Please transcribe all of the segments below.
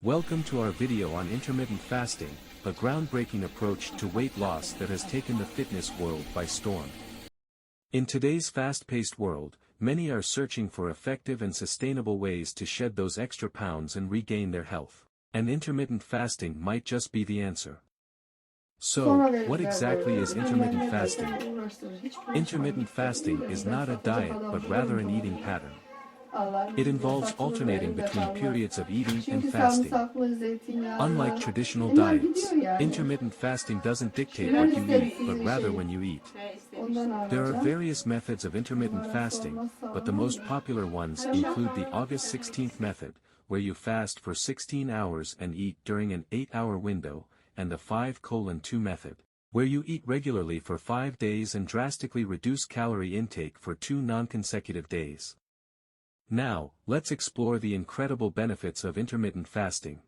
Welcome to our video on intermittent fasting, a groundbreaking approach to weight loss that has taken the fitness world by storm. In today's fast-paced world, many are searching for effective and sustainable ways to shed those extra pounds and regain their health. And intermittent fasting might just be the answer. So, what exactly is intermittent fasting? Intermittent fasting is not a diet but rather an eating pattern. It involves alternating between periods of eating and fasting. Unlike traditional diets, intermittent fasting doesn't dictate what you eat but rather when you eat. There are various methods of intermittent fasting, but the most popular ones include the August 16th method, where you fast for 16 hours and eat during an 8-hour window, and the 5:2 method, where you eat regularly for 5 days and drastically reduce calorie intake for 2 non-consecutive days. Now, let's explore the incredible benefits of intermittent fasting.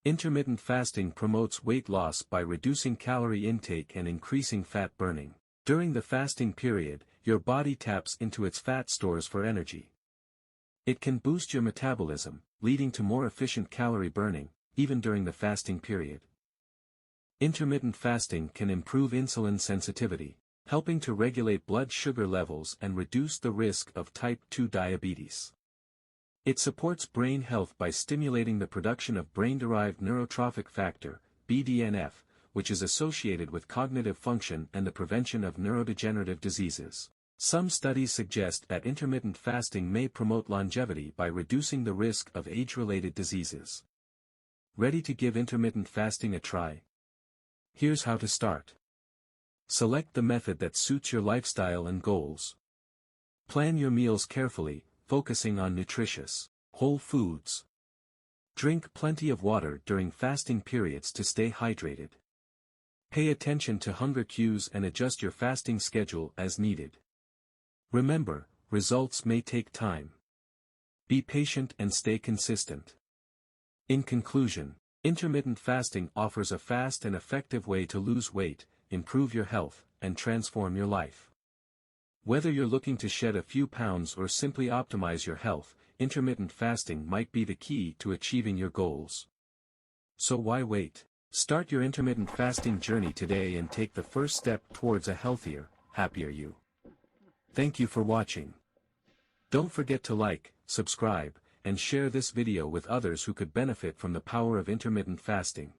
Intermittent fasting promotes weight loss by reducing calorie intake and increasing fat burning. During the fasting period, your body taps into its fat stores for energy. It can boost your metabolism, leading to more efficient calorie burning, even during the fasting period. Intermittent fasting can improve insulin sensitivity, helping to regulate blood sugar levels and reduce the risk of type 2 diabetes. It supports brain health by stimulating the production of brain-derived neurotrophic factor, BDNF, which is associated with cognitive function and the prevention of neurodegenerative diseases. Some studies suggest that intermittent fasting may promote longevity by reducing the risk of age-related diseases. Ready to give intermittent fasting a try? Here's how to start. Select the method that suits your lifestyle and goals. Plan your meals carefully, focusing on nutritious, whole foods. Drink plenty of water during fasting periods to stay hydrated. Pay attention to hunger cues and adjust your fasting schedule as needed. Remember, results may take time. Be patient and stay consistent. In conclusion, intermittent fasting offers a fast and effective way to lose weight, improve your health, and transform your life. Whether you're looking to shed a few pounds or simply optimize your health, intermittent fasting might be the key to achieving your goals. So why wait? Start your intermittent fasting journey today and take the first step towards a healthier, happier you. Thank you for watching. Don't forget to like, subscribe, and share this video with others who could benefit from the power of intermittent fasting.